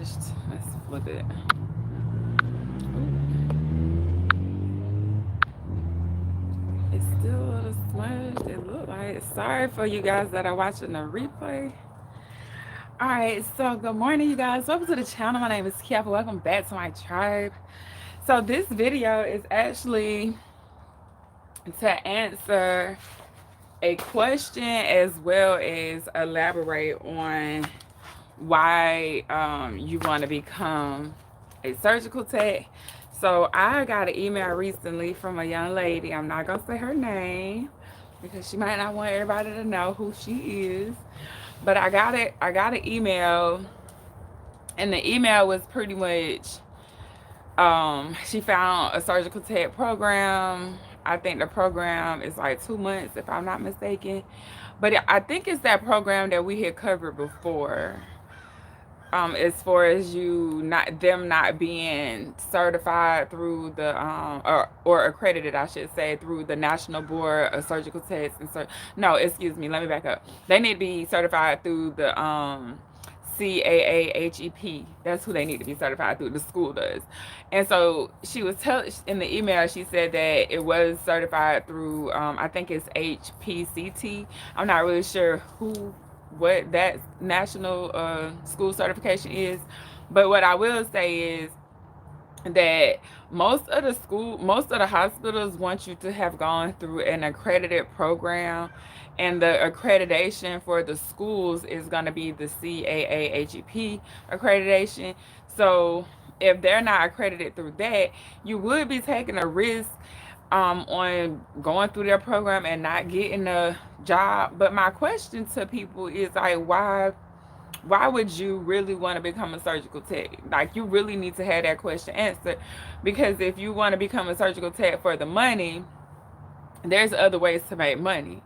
Let's flip it. It's still a little smudged. It look like. Sorry for you guys that are watching the replay. All right, so good morning, you guys. Welcome to the channel. My name is Kiara. Welcome back to my tribe. So this video is actually to answer a question as well as elaborate on why you want to become a surgical tech. So I got an email recently from a young lady. I'm not gonna say her name because she might not want everybody to know who she is. But I got it. I got an email, and the email was pretty much she found a surgical tech program. I think the program is like 2 months, if I'm not mistaken. But I think it's that program that we had covered before. As far as you not being certified through the or accredited, I should say, through the National Board of Surgical Tests and no, excuse me, let me back up. They need to be certified through the CAAHEP. That's who they need to be certified through. The school does. And so she was in the email. She said that it was certified through I think it's HPCT. I'm not really sure what that national school certification is, but what I will say is that most of the hospitals want you to have gone through an accredited program, and the accreditation for the schools is going to be the CAAHEP accreditation. So if they're not accredited through that, you would be taking a risk on going through their program and not getting a job. But my question to people is like, why would you really want to become a surgical tech? Like, you really need to have that question answered, because if you want to become a surgical tech for the money, there's other ways to make money.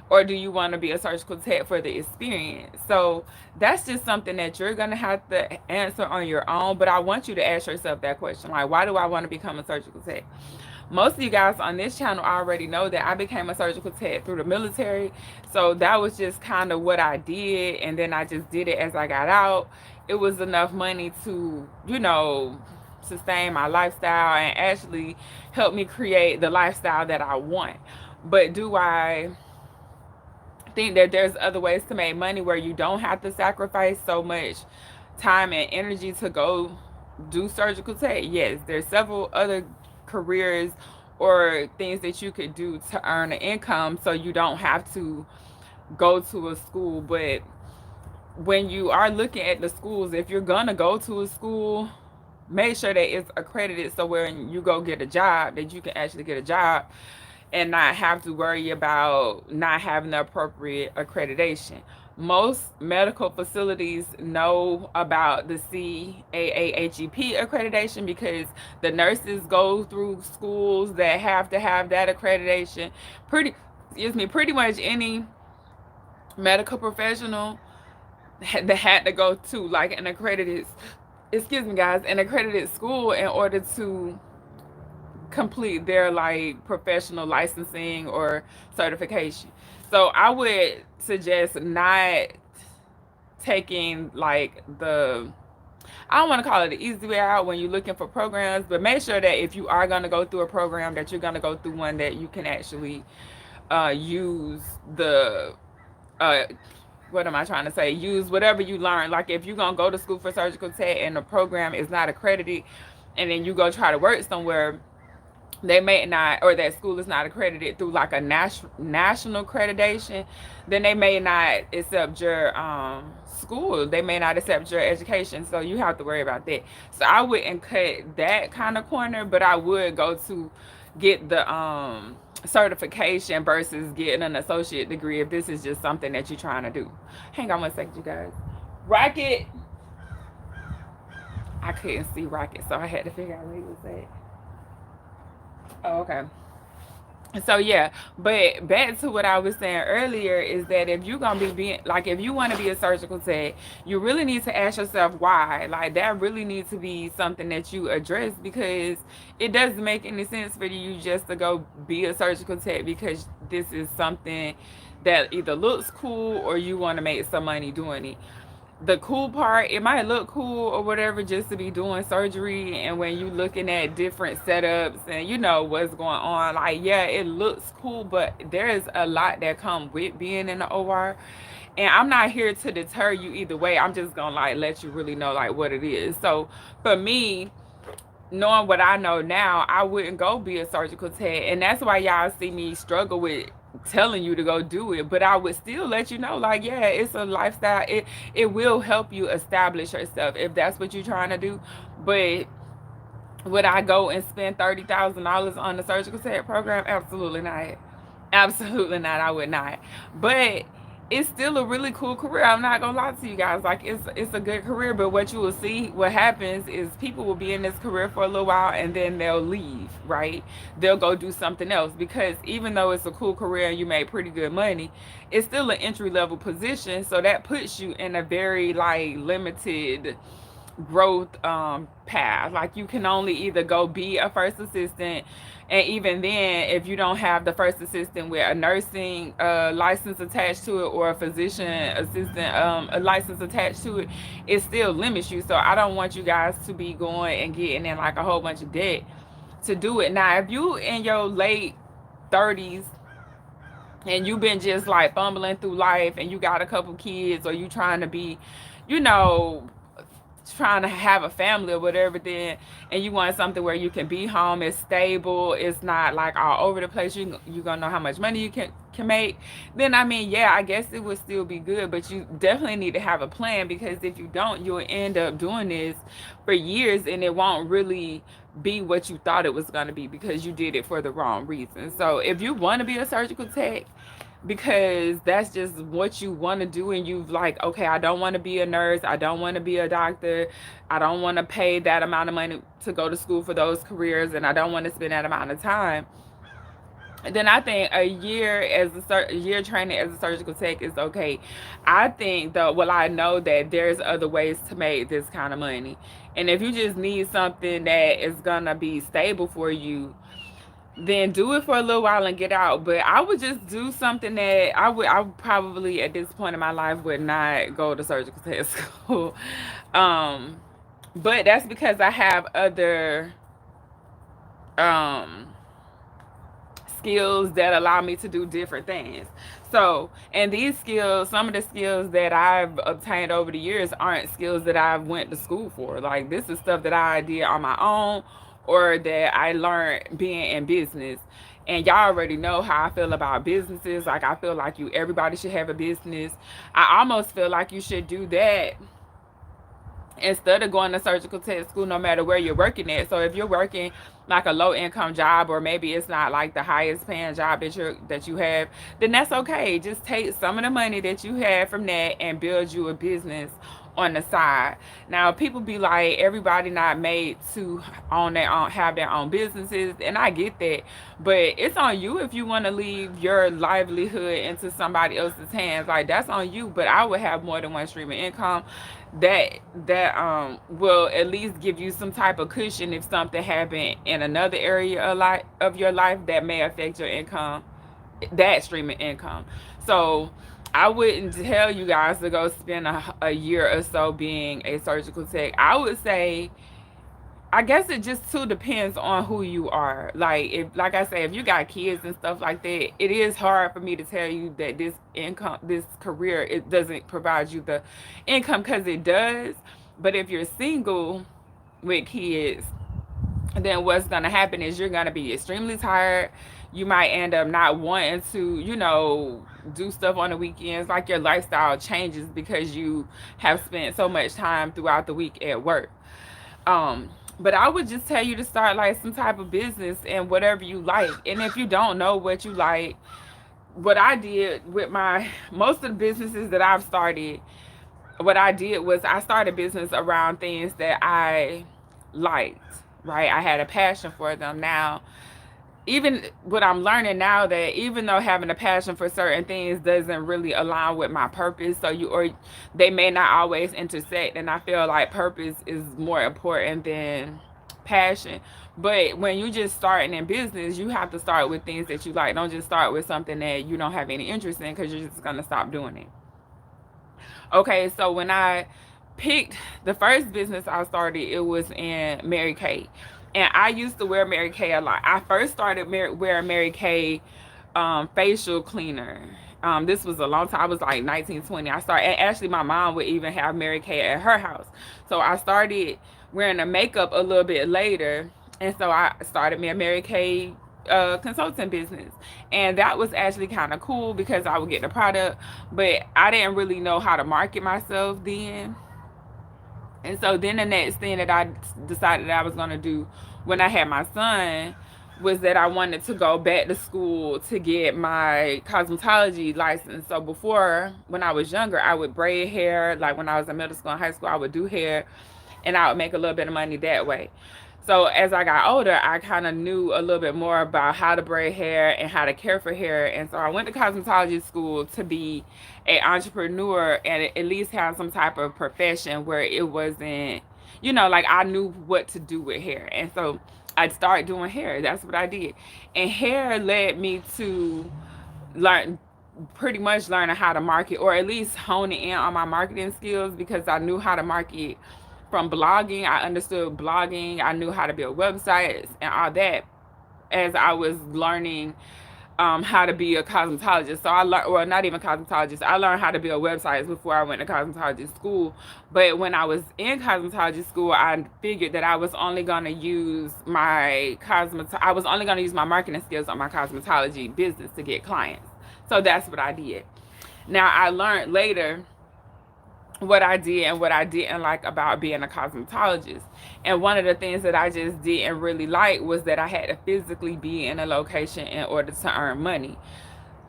Or do you want to be a surgical tech for the experience? So that's just something that you're going to have to answer on your own. But I want you to ask yourself that question. Like, why do I want to become a surgical tech? Most of you guys on this channel already know that I became a surgical tech through the military. So that was just kind of what I did. And then I just did it as I got out. It was enough money to, sustain my lifestyle and actually help me create the lifestyle that I want. But do I think that there's other ways to make money where you don't have to sacrifice so much time and energy to go do surgical tech? Yes, there's several other careers or things that you could do to earn an income so you don't have to go to a school. But when you are looking at the schools, if you're gonna go to a school, make sure that it's accredited, so when you go get a job, that you can actually get a job and not have to worry about not having the appropriate accreditation. Most medical facilities know about the CAAHEP accreditation because the nurses go through schools that have to have that accreditation. Pretty much any medical professional that had to go to like an accredited, an accredited school in order to complete their like professional licensing or certification. So I would suggest not taking like I don't want to call it the easy way out when you're looking for programs, but make sure that if you are going to go through a program, that you're going to go through one that you can actually use the what am I trying to say? Use whatever you learn. Like, if you're going to go to school for surgical tech and the program is not accredited, and then you go try to work somewhere, they may not, or that school is not accredited through like a national accreditation, then they may not accept your school. They may not accept your education. So you have to worry about that. So I wouldn't cut that kind of corner, but I would go to get the certification versus getting an associate degree if this is just something that you're trying to do. Hang on one second, you guys. Rocket. I couldn't see Rocket, so I had to figure out where he was at. Oh, okay. So yeah, but back to what I was saying earlier is that if you're gonna if you want to be a surgical tech, you really need to ask yourself why. Like, that really needs to be something that you address, because it doesn't make any sense for you just to go be a surgical tech because this is something that either looks cool or you want to make some money doing it. the cool part, it might look cool or whatever just to be doing surgery, and when you looking at different setups and you know what's going on, like yeah, it looks cool, but there is a lot that come with being in the OR. And I'm not here to deter you either way. I'm just gonna like let you really know like what it is. So for me, knowing what I know now, I wouldn't go be a surgical tech. And that's why y'all see me struggle with telling you to go do it. But I would still let you know, like, yeah, it's a lifestyle. It will help you establish yourself if that's what you're trying to do. But would I go and spend $30,000 on the surgical tech program? Absolutely not. Absolutely not. I would not. But it's still a really cool career. I'm not gonna lie to you guys. Like it's a good career, but what you will see, what happens is people will be in this career for a little while and then they'll leave, right? They'll go do something else because even though it's a cool career and you make pretty good money, it's still an entry level position. So that puts you in a very like limited growth path. Like you can only either go be a first assistant, and even then if you don't have the first assistant with a nursing license attached to it or a physician assistant a license attached to it, it still limits you. So I don't want you guys to be going and getting in like a whole bunch of debt to do it. Now if you in your late 30s and you've been just like fumbling through life and you got a couple kids, or you trying to be, you know, trying to have a family or whatever, then and you want something where you can be home, it's stable, it's not like all over the place, you gonna know how much money you can make, then I mean yeah, I guess it would still be good, but you definitely need to have a plan, because if you don't, you'll end up doing this for years and it won't really be what you thought it was going to be because you did it for the wrong reason. So if you want to be a surgical tech because that's just what you want to do, and you've like, okay, I don't want to be a nurse, I don't want to be a doctor, I don't want to pay that amount of money to go to school for those careers, and I don't want to spend that amount of time, then I think a year year training as a surgical tech is okay. I think though, well, I know that there's other ways to make this kind of money, and if you just need something that is gonna be stable for you, then do it for a little while and get out. But I would just do something that I would probably at this point in my life would not go to surgical tech school. um but that's because I have other um skills that allow me to do different things. So, and these skills, some of the skills that I've obtained over the years aren't skills that I went to school for. Like this is stuff that I did on my own or that I learned being in business. And y'all already know how I feel about businesses. Like I feel like everybody should have a business. I almost feel like you should do that instead of going to surgical tech school, no matter where you're working at. So if you're working like a low income job, or maybe it's not like the highest paying job that you have, then that's okay. Just take some of the money that you have from that and build you a business on the side. Now people be like, everybody not made to own their own, have their own businesses, and I get that, but it's on you if you want to leave your livelihood into somebody else's hands. Like that's on you. But I would have more than one stream of income that will at least give you some type of cushion if something happened in another area of your life that may affect your income, that stream of income. So I wouldn't tell you guys to go spend a year or so being a surgical tech. I would say, I guess it just too depends on who you are. Like if, like I say, if you got kids and stuff like that, it is hard for me to tell you that this income, this career, it doesn't provide you the income, because it does. But if you're single with kids, then what's gonna happen is you're gonna be extremely tired. You might end up not wanting to, do stuff on the weekends. Like your lifestyle changes because you have spent so much time throughout the week at work. But I would just tell you to start like some type of business and whatever you like. And if you don't know what you like, what I did with most of the businesses that I've started, what I did was I started business around things that I liked, right? I had a passion for them. Now, even what I'm learning now, that even though having a passion for certain things doesn't really align with my purpose, or they may not always intersect, and I feel like purpose is more important than passion. But when you just starting in business, you have to start with things that you like. Don't just start with something that you don't have any interest in, because you're just gonna stop doing it. Okay, so when I picked the first business I started, it was in Mary Kay. And I used to wear Mary Kay a lot. I first started wearing Mary Kay facial cleaner. This was a long time. I was like 19, 20. I started, and actually, my mom would even have Mary Kay at her house. So I started wearing the makeup a little bit later. And so I started me a Mary Kay consulting business, and that was actually kind of cool because I would get the product, but I didn't really know how to market myself then. And so then the next thing that I decided that I was going to do when I had my son was that I wanted to go back to school to get my cosmetology license. So before, when I was younger, I would braid hair. Like when I was in middle school and high school, I would do hair, and I would make a little bit of money that way. So as I got older, I kind of knew a little bit more about how to braid hair and how to care for hair. And so I went to cosmetology school to be an entrepreneur and at least have some type of profession where it wasn't, like I knew what to do with hair. And so I started doing hair. That's what I did. And hair led me to learn pretty much learning how to market, or at least honing in on my marketing skills, because I knew how to market from blogging. I understood blogging. I knew how to build websites and all that as I was learning how to be a cosmetologist. So I learned, well, not even cosmetologist. I learned how to build websites before I went to cosmetology school. But when I was in cosmetology school, I figured that I was only going to use I was only going to use my marketing skills on my cosmetology business to get clients. So that's what I did. Now I learned later what I did and what I didn't like about being a cosmetologist. And one of the things that I just didn't really like was that I had to physically be in a location in order to earn money.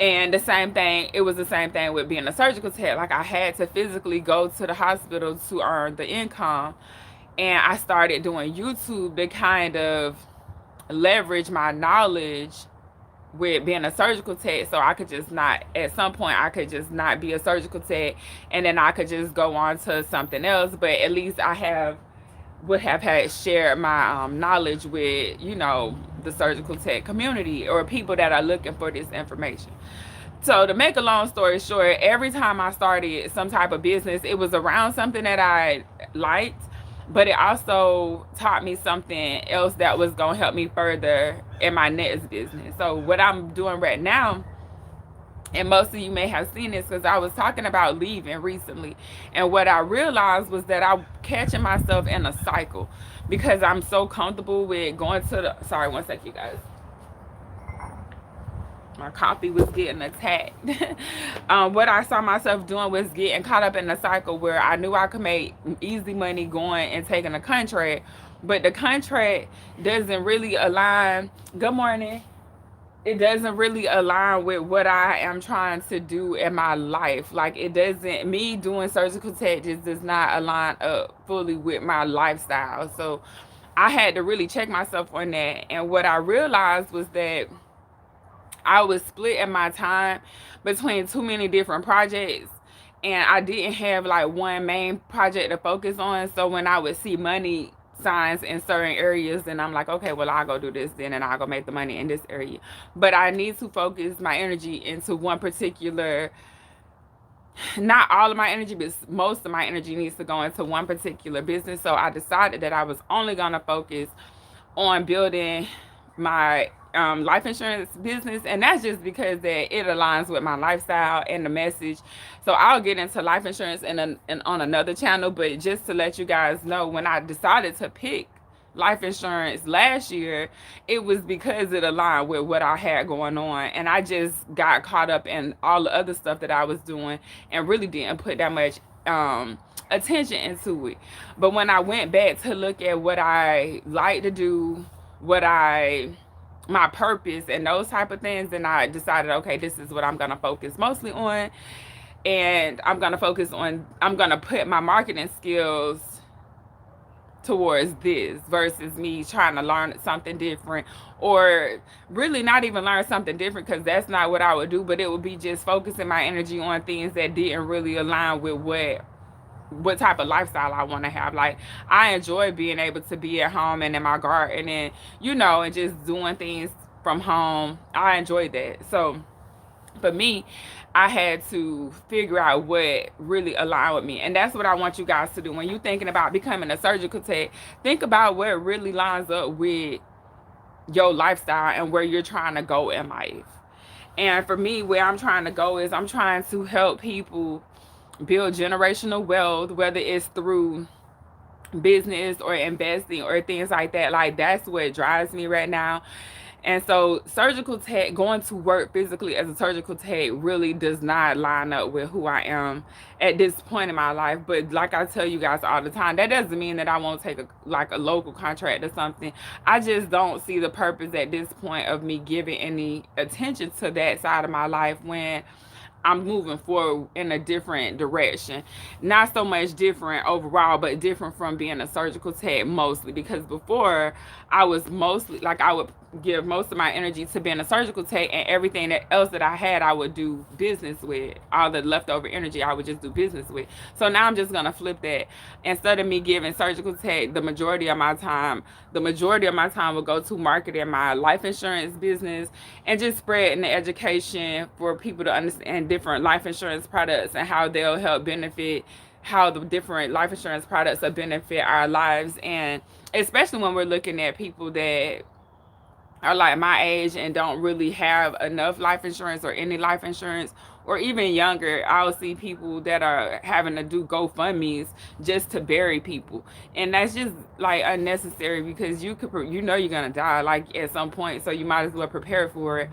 And it was the same thing with being a surgical tech. Like I had to physically go to the hospital to earn the income. And I started doing YouTube to kind of leverage my knowledge with being a surgical tech, so I could just not, at some point I could just not be a surgical tech, and then I could just go on to something else. But at least would have had shared my knowledge with the surgical tech community or people that are looking for this information. So to make a long story short, every time I started some type of business, it was around something that I liked, but it also taught me something else that was going to help me further in my next business. So what I'm doing right now, and most of you may have seen this because I was talking about leaving recently, and what I realized was that I'm catching myself in a cycle because I'm so comfortable with going to the, sorry, one sec, you guys. My coffee was getting attacked. What I saw myself doing was getting caught up in a cycle where I knew I could make easy money going and taking a contract, but the contract doesn't really align. Good morning. It doesn't really align with what I am trying to do in my life. Like it doesn't, me doing surgical tech just does not align up fully with my lifestyle. So I had to really check myself on that. And what I realized was that I was splitting my time between too many different projects, and I didn't have like one main project to focus on. So when I would see money signs in certain areas, then I'm like, okay, well, I'll go do this then, and I'll go make the money in this area. But I need to focus my energy into one particular, not all of my energy, but most of my energy needs to go into one particular business. So I decided that I was only going to focus on building my life insurance business, and that's just because that it aligns with my lifestyle and the message. So I'll get into life insurance and on another channel, but just to let you guys know, when I decided to pick life insurance last year, it was because it aligned with what I had going on, and I just got caught up in all the other stuff that I was doing and really didn't put that much attention into it. But when I went back to look at what I like to do, my purpose and those type of things, and I decided, okay, this is what I'm going to focus mostly on. And I'm going to put my marketing skills towards this versus me trying to learn something different, or really not even learn something different, because that's not what I would do, but it would be just focusing my energy on things that didn't really align with what type of lifestyle I want to have. Like I enjoy being able to be at home and in my garden and and just doing things from home. I enjoy that. So For me, I had to figure out what really aligned with me. And that's what I want you guys to do. When you're thinking about becoming a surgical tech, think about where it really lines up with your lifestyle and where you're trying to go in life. And for me, where I'm trying to go is I'm trying to help people build generational wealth, whether it's through business or investing or things like that. Like, that's what drives me right now. And so surgical tech, going to work physically as a surgical tech, really does not line up with who I am at this point in my life. But like I tell you guys all the time, that doesn't mean that I won't take a local contract or something. I just don't see the purpose at this point of me giving any attention to that side of my life when I'm moving forward in a different direction. Not so much different overall, but different from being a surgical tech mostly. Because before, I was mostly like, I would give most of my energy to being a surgical tech, and everything else that I had, I would do business with. All the leftover energy, I would just do business with. So now I'm just gonna flip that. Instead of me giving surgical tech the majority of my time will go to marketing my life insurance business and just spreading the education for people to understand different life insurance products and how they'll help benefit, how the different life insurance products will benefit our lives. And especially when we're looking at people that are like my age and don't really have enough life insurance or any life insurance, or even younger, I'll see people that are having to do GoFundMe's just to bury people. And that's just like unnecessary, because you're gonna die like at some point, so you might as well prepare for it.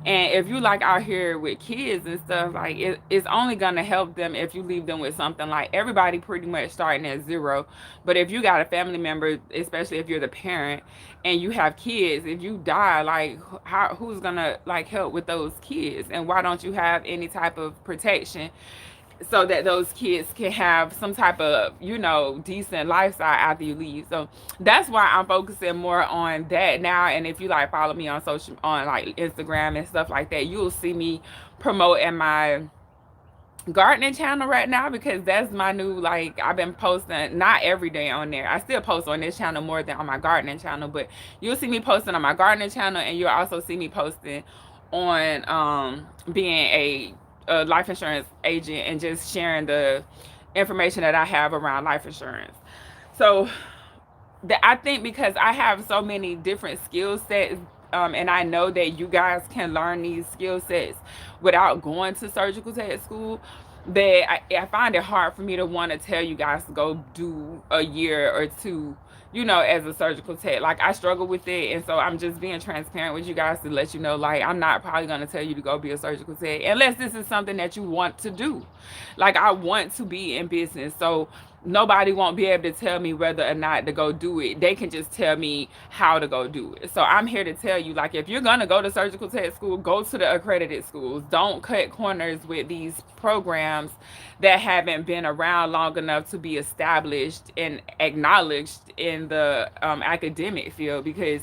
And if you like out here with kids and stuff, like it's only gonna help them if you leave them with something. Like, everybody pretty much starting at zero. But if you got a family member, especially if you're the parent and you have kids, if you die, like, who's gonna like help with those kids? And why don't you have any type of protection so that those kids can have some type of, decent lifestyle after you leave? So that's why I'm focusing more on that now. And if you like follow me on like Instagram and stuff like that, you'll see me promoting my gardening channel right now, because that's my new, like, I've been posting not every day on there. I still post on this channel more than on my gardening channel, but you'll see me posting on my gardening channel, and you'll also see me posting on being a life insurance agent and just sharing the information that I have around life insurance. So I think because I have so many different skill sets, and I know that you guys can learn these skill sets without going to surgical tech school, that I find it hard for me to want to tell you guys to go do a year or two, as a surgical tech. Like, I struggle with it, and so I'm just being transparent with you guys to let you know, like, I'm not probably going to tell you to go be a surgical tech unless this is something that you want to do. Like, I want to be in business, so nobody won't be able to tell me whether or not to go do it. They can just tell me how to go do it. So I'm here to tell you, like, if you're going to go to surgical tech school, go to the accredited schools. Don't cut corners with these programs that haven't been around long enough to be established and acknowledged in the academic field. Because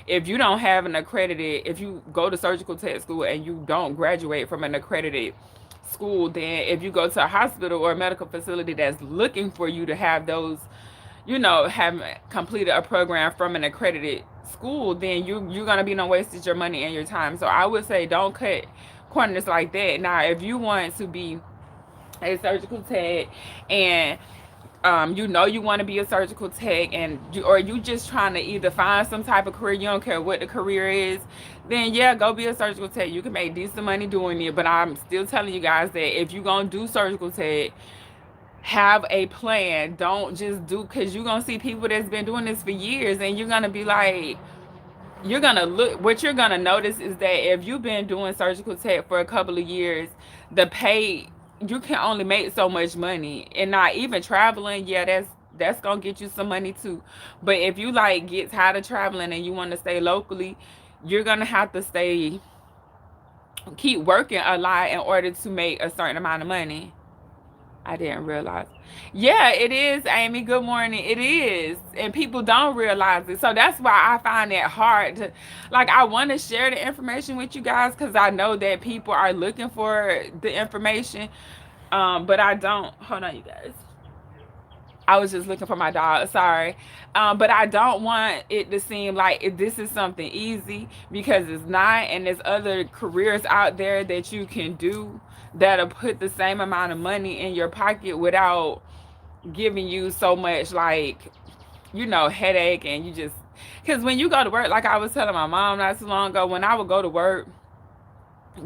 if you don't have an accredited, if you go to surgical tech school and you don't graduate from an accredited school, then if you go to a hospital or a medical facility that's looking for you to have those, have completed a program from an accredited school, then you're gonna be no wasted your money and your time. So I would say don't cut corners like that. Now, if you want to be a surgical tech and you want to be a surgical tech, and or you just trying to either find some type of career, you don't care what the career is, then yeah, go be a surgical tech. You can make decent money doing it. But I'm still telling you guys that if you're gonna do surgical tech, have a plan. Don't just do, because you're gonna see people that's been doing this for years, and you're gonna be like, what you're gonna notice is that if you've been doing surgical tech for a couple of years, the pay, you can only make so much money. And not even traveling, yeah, that's gonna get you some money too. But if you like get tired of traveling and you want to stay locally, you're gonna have to keep working a lot in order to make a certain amount of money. I didn't realize. Yeah, it is, Amy. Good morning. It is. And people don't realize it. So that's why I find it hard to, like, I want to share the information with you guys, because I know that people are looking for the information. But I don't. Hold on, you guys. I was just looking for my dog. Sorry. But I don't want it to seem like this is something easy, because it's not. And there's other careers out there that you can do that'll put the same amount of money in your pocket without giving you so much, like, headache. And you just, because when you go to work, like I was telling my mom not too long ago, when I would go to work,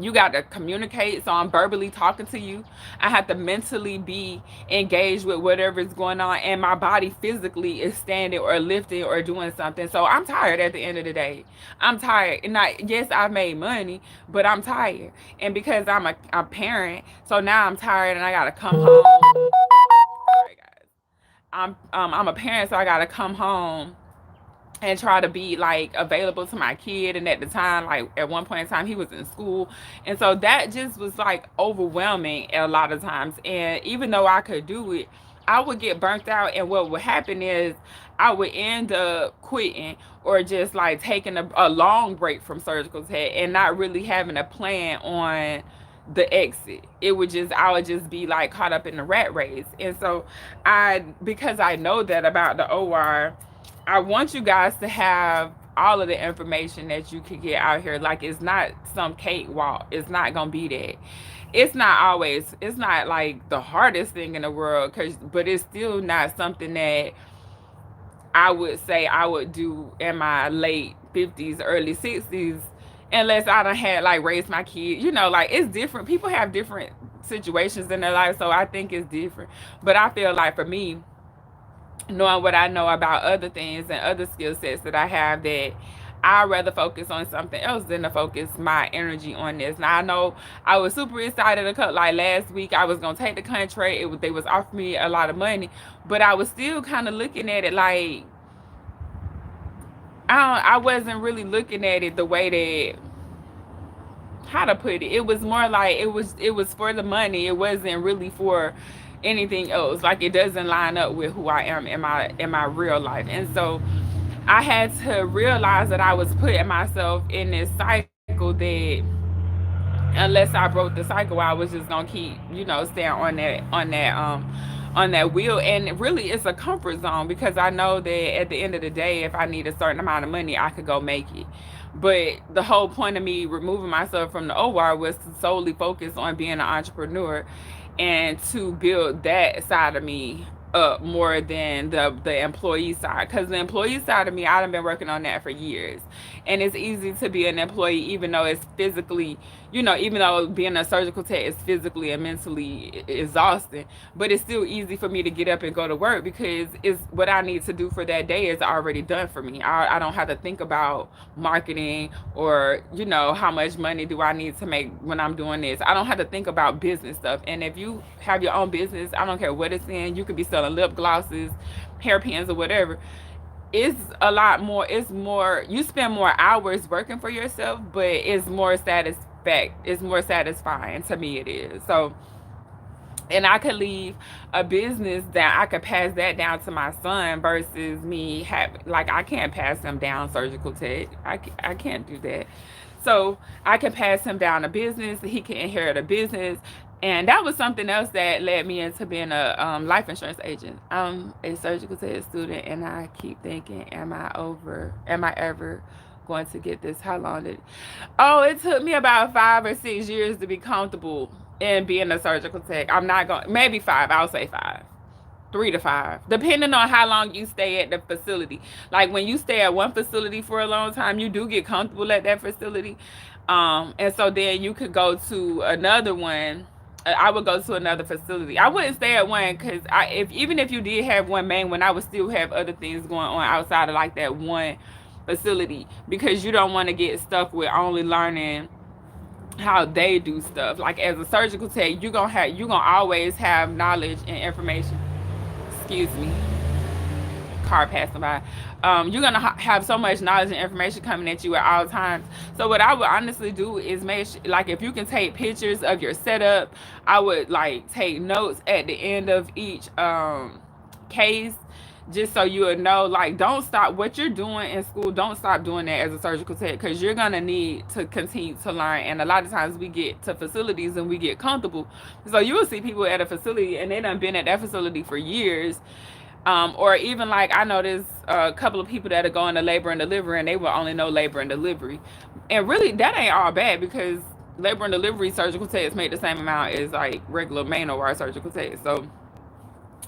you got to communicate. So I'm verbally talking to you. I have to mentally be engaged with whatever is going on, and my body physically is standing or lifting or doing something. So I'm tired at the end of the day. I'm tired. And yes, I've made money, but I'm tired. And because I'm a parent, so now I'm tired and I got to come home. Sorry, guys. I'm a parent, so I got to come home and try to be like available to my kid. And at the time, like at one point in time, he was in school, and so that just was like overwhelming a lot of times. And even though I could do it, I would get burnt out, and what would happen is I would end up quitting, or just like taking a long break from surgical tech and not really having a plan on the exit. I would just be like caught up in the rat race. And so because I know that about the OR, I want you guys to have all of the information that you could get out here. Like, it's not some cakewalk. It's not gonna be that. It's not like the hardest thing in the world, but it's still not something that I would say I would do in my late 50s, early 60s, unless I done had like raised my kid. Like, it's different. People have different situations in their life, so I think it's different. But I feel like for me, knowing what I know about other things and other skill sets that I have, that I'd rather focus on something else than to focus my energy on this. Now, I know I was super excited to cut, like last week I was gonna take the contract. They was offering me a lot of money, but I was still kind of looking at it like I wasn't really looking at it the way that, how to put it, it was more like it was for the money. It wasn't really for anything else. Like, it doesn't line up with who I am in my real life. And so I had to realize that I was putting myself in this cycle that, unless I broke the cycle, I was just gonna keep, staying on that wheel. And really, it's a comfort zone, because I know that at the end of the day, if I need a certain amount of money, I could go make it. But the whole point of me removing myself from the OR was to solely focus on being an entrepreneur, and to build that side of me up more than the employee side. Because the employee side of me, I've been working on that for years. And it's easy to be an employee, even though it's physically, even though being a surgical tech is physically and mentally exhausting, but it's still easy for me to get up and go to work, because it's what I need to do for that day is already done for me. I don't have to think about marketing, or how much money do I need to make when I'm doing this. I don't have to think about business stuff. And if you have your own business, I don't care what it's in, you could be selling lip glosses, hairpins, or whatever. It's a lot more. It's more, you spend more hours working for yourself, but it's more satisfying to me. It is. So, and I could leave a business that I could pass that down to my son, versus me having, like, I can't pass him down surgical tech. I can't do that. So I can pass him down a business. He can inherit a business. And that was something else that led me into being a life insurance agent. I'm a surgical tech student, and I keep thinking, am I ever going to get this? How long did it? Oh, it took me about 5 or 6 years to be comfortable in being a surgical tech. I'm not going, maybe 5, I'll say 5. 3 to 5, depending on how long you stay at the facility. Like, when you stay at one facility for a long time, you do get comfortable at that facility. And so then you could go to another one. I would go to another facility. I wouldn't stay at one, because even if you did have one main one, I would still have other things going on outside of like that one facility, because you don't want to get stuck with only learning how they do stuff. Like, as a surgical tech, you're gonna always have knowledge and information. Excuse me, car passing by. You're gonna have so much knowledge and information coming at you at all times. So what I would honestly do is like, if you can take pictures of your setup, I would like take notes at the end of each case, just so you would know, like, don't stop what you're doing in school. Don't stop doing that as a surgical tech, because you're gonna need to continue to learn. And a lot of times we get to facilities and we get comfortable. So you will see people at a facility and they done been at that facility for years, Or even like I know there's a couple of people that are going to labor and delivery and they will only know labor and delivery. And really that ain't all bad because labor and delivery surgical techs make the same amount as like regular main OR surgical techs. So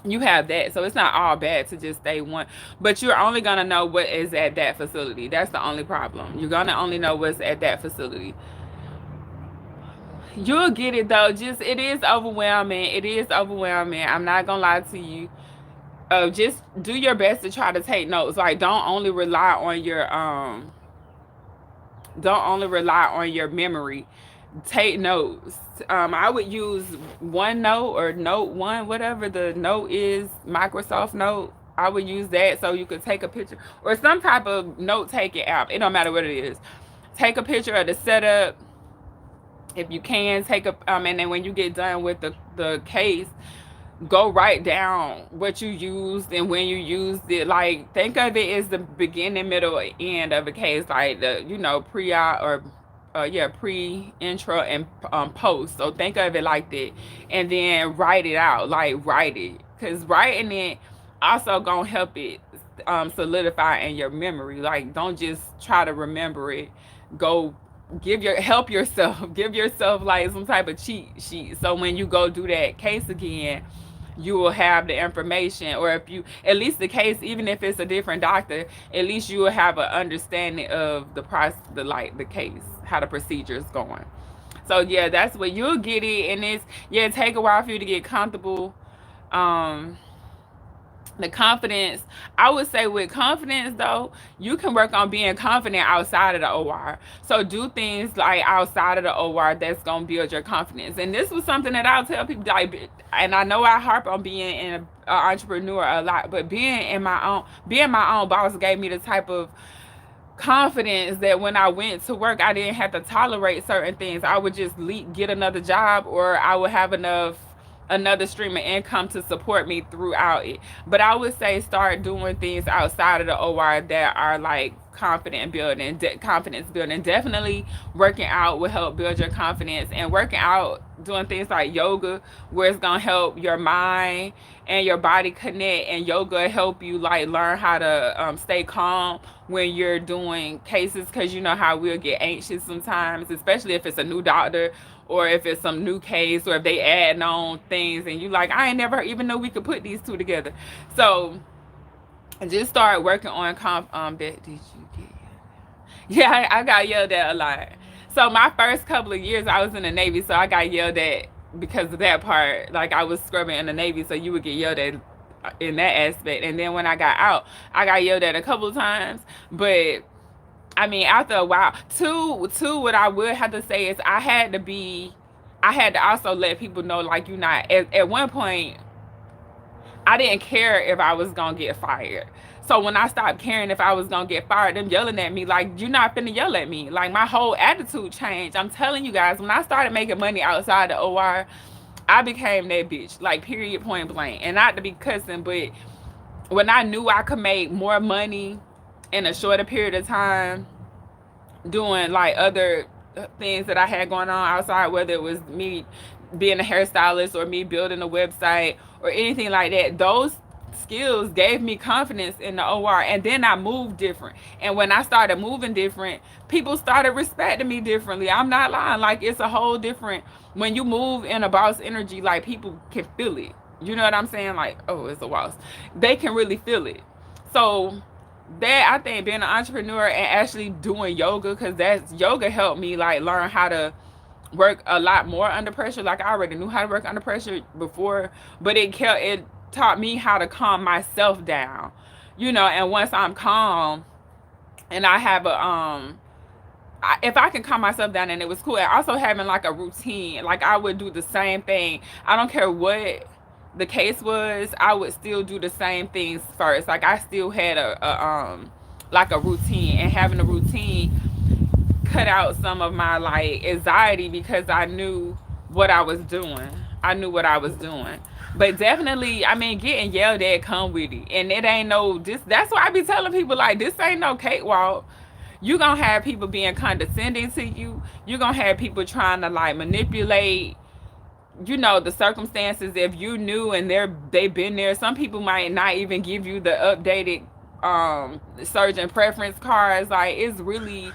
you have that. So it's not all bad to just stay one. But you're only gonna know what is at that facility. That's the only problem. You're gonna only know what's at that facility. You'll get it though. Just it is overwhelming. It is overwhelming. I'm not gonna lie to you. Just do your best to try to take notes. Like don't only rely on your memory. Take notes. I would use OneNote or Note One, whatever the note is, Microsoft Note. I would use that so you could take a picture or some type of note taking app. It don't matter what it is. Take a picture of the setup if you can. Take a and then when you get done with the case, go write down what you used and when you used it. Like think of it as the beginning, middle, end of a case, like the pre-op or pre, intro, and post. So think of it like that, and then write it out. Like write it, cause writing it also gonna help it solidify in your memory. Like don't just try to remember it. Go help yourself. Give yourself like some type of cheat sheet. So when you go do that case again, you will have the information, or if you at least the case, even if it's a different doctor, at least you will have an understanding of the process, the case, how the procedure is going. So yeah, that's what you'll get it, and it's take a while for you to get comfortable. um the confidence, I would say with confidence though, you can work on being confident outside of the OR. So do things like outside of the OR that's gonna build your confidence. And this was something that I'll tell people, like, and I know I harp on being an entrepreneur a lot, but being my own boss gave me the type of confidence that when I went to work, I didn't have to tolerate certain things. I would just get another job, or I would have another stream of income to support me throughout it. But I would say start doing things outside of the OR that are like confidence building. Definitely working out will help build your confidence, and working out, doing things like yoga, where it's gonna help your mind and your body connect, and yoga help you like learn how to stay calm when you're doing cases, because you know how we'll get anxious sometimes, especially if it's a new doctor or if it's some new case, or if they add on things and you like, I ain't never even know we could put these two together. So just start working on did you get yeah, I got yelled at a lot. So my first couple of years I was in the Navy, so I got yelled at because of that part. Like I was scrubbing in the Navy, so you would get yelled at in that aspect. And then when I got out, I got yelled at a couple of times. But I mean, after a while, what I would have to say is I had to also let people know, like, you're not, at one point, I didn't care if I was going to get fired. So when I stopped caring if I was going to get fired, them yelling at me, like, you're not finna yell at me. Like, my whole attitude changed. I'm telling you guys, when I started making money outside the OR, I became that bitch, like, period, point blank. And not to be cussing, but when I knew I could make more money in a shorter period of time doing like other things that I had going on outside, whether it was me being a hairstylist or me building a website or anything like that, those skills gave me confidence in the OR. And then I moved different, and when I started moving different, people started respecting me differently. I'm not lying. Like, it's a whole different, when you move in a boss energy, like, people can feel it. You know what I'm saying? Like, oh, it's a boss. They can really feel it. So that, I think, being an entrepreneur and actually doing yoga, because that's yoga helped me like learn how to work a lot more under pressure. Like, I already knew how to work under pressure before, but it taught me how to calm myself down, and once I'm calm and I have if I can calm myself down, and it was cool. And also having like a routine, like I would do the same thing. I don't care what the case was, I would still do the same things first. Like, I still had like a routine, and having a routine cut out some of my like anxiety, because I knew what I was doing. But definitely, I mean, getting yelled at come with it. And it ain't that's why I be telling people, like, this ain't no cakewalk. You gonna have people being condescending to you. You gonna have people trying to like manipulate the circumstances, if you knew and they've been there, some people might not even give you the updated surgeon preference cards. Like, it's really,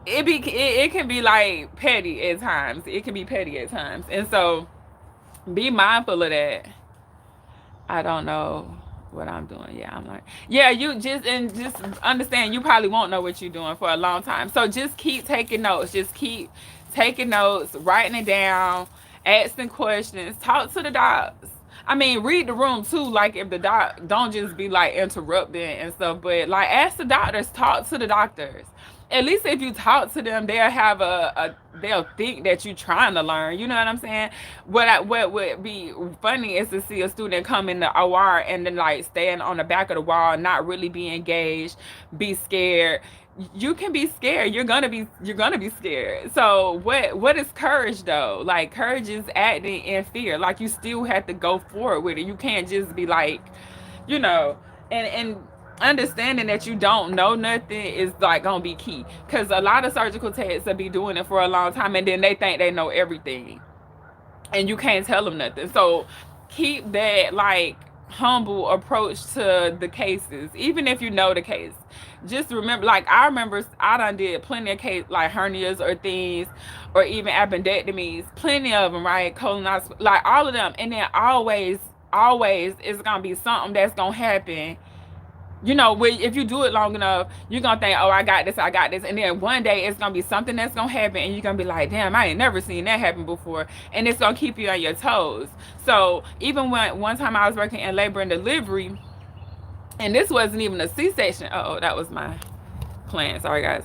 it can be like petty at times. It can be petty at times. And so be mindful of that. I don't know what I'm doing. Yeah, I'm like, yeah, you just understand you probably won't know what you're doing for a long time. So just keep taking notes. Just keep taking notes, writing it down, asking questions, talk to the docs. I mean, read the room too. Like, if the doc, don't just be like interrupting and stuff, but like ask the doctors, talk to the doctors. At least if you talk to them, they'll have they'll think that you're trying to learn. You know what I'm saying? What would be funny is to see a student come in the OR and then like stand on the back of the wall, not really be engaged, be scared. You can be scared. You're gonna be scared. So what is courage though? Like, courage is acting in fear. Like, you still have to go forward with it. You can't just be like, you know, and understanding that you don't know nothing is like gonna be key, because a lot of surgical techs will be doing it for a long time and then they think they know everything and you can't tell them nothing. So keep that like humble approach to the cases, even if you know the case. Just remember, like, I remember I done did plenty of case like hernias or things, or even appendectomies, plenty of them, right? Colonoscopy, like all of them. And then always it's gonna be something that's gonna happen. If you do it long enough, you're gonna think, oh, I got this, and then one day it's gonna be something that's gonna happen and you're gonna be like, damn, I ain't never seen that happen before. And it's gonna keep you on your toes. So even when one time I was working in labor and delivery, and this wasn't even a C-section. Oh, that was my plan, sorry guys.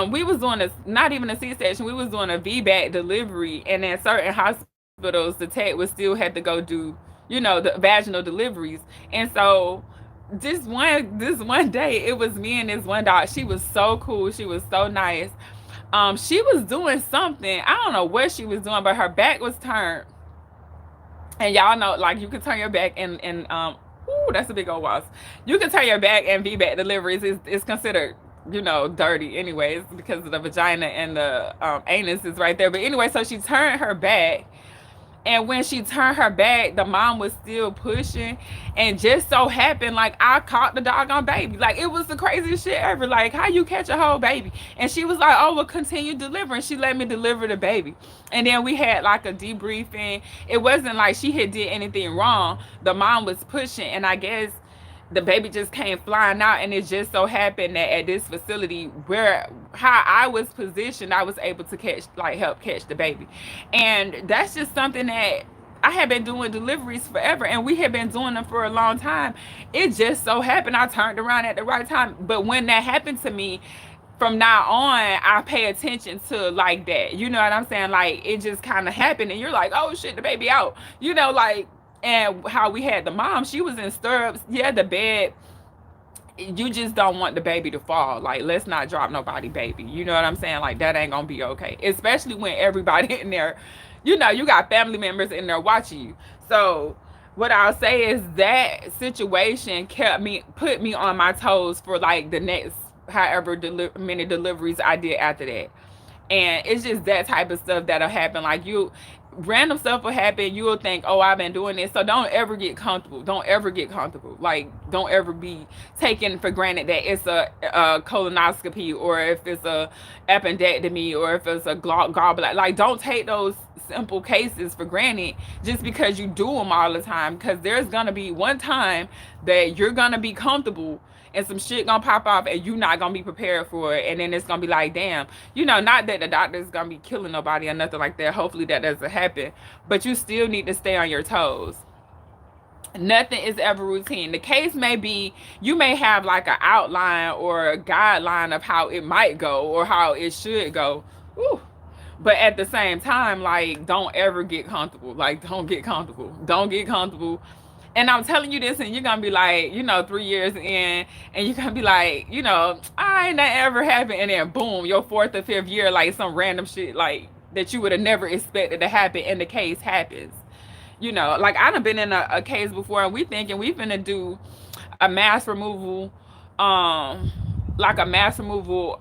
We was doing not even a C-section, we was doing a VBAC delivery, and in certain hospitals the tech would still have to go do, the vaginal deliveries. And so this one day, it was me and this one doc. She was so cool, she was so nice. She was doing something, I don't know what she was doing, but her back was turned. And y'all know, like, you can turn your back and ooh, that's a big old wasp. You can turn your back and VBAC deliveries is considered, dirty anyways, because of the vagina and the anus is right there. But anyway, so she turned her back, and when she turned her back, the mom was still pushing, and just so happened, like, I caught the doggone baby. Like, it was the craziest shit ever. Like, how you catch a whole baby? And she was like, oh, well, continue delivering. She let me deliver the baby. And then we had like a debriefing. It wasn't like she had did anything wrong. The mom was pushing, and I guess the baby just came flying out. And it just so happened that at this facility, where how I was positioned, I was able to help catch the baby. And that's just something that I had been doing deliveries forever, and we had been doing them for a long time. It just so happened I turned around at the right time. But when that happened to me, from now on, I pay attention to like that. You know what I'm saying? Like, it just kind of happened, and you're like, oh shit, the baby out. Like, and how we had the mom, she was in stirrups. Yeah, the bed, you just don't want the baby to fall. Like, let's not drop nobody baby. You know what I'm saying? Like, that ain't gonna be okay. Especially when everybody in there, you got family members in there watching you. So what I'll say is that situation put me on my toes for like the next however many deliveries I did after that. And it's just that type of stuff that'll happen. Like, random stuff will happen. You'll think, oh, I've been doing this. So don't ever get comfortable. Don't ever get comfortable. Like, don't ever be taken for granted that it's a colonoscopy, or if it's a appendectomy, or if it's a gallbladder. Like, don't take those simple cases for granted just because you do them all the time, because there's gonna be one time that you're gonna be comfortable and some shit gonna pop off and you not gonna be prepared for it, and then it's gonna be like, damn, not that the doctor's gonna be killing nobody or nothing like that. Hopefully that doesn't happen, but you still need to stay on your toes. Nothing is ever routine. The case may be, you may have like an outline or a guideline of how it might go or how it should go. Whew. But at the same time, like, don't ever get comfortable. Like, don't get comfortable. Don't get comfortable. And I'm telling you this, and you're gonna be like, 3 years in, and you're gonna be like, I ain't that ever happened, and then boom, your fourth or fifth year, like, some random shit like that you would have never expected to happen, and the case happens. Like, I done been in a case before, and we thinking we finna do a mass removal, like a mass removal,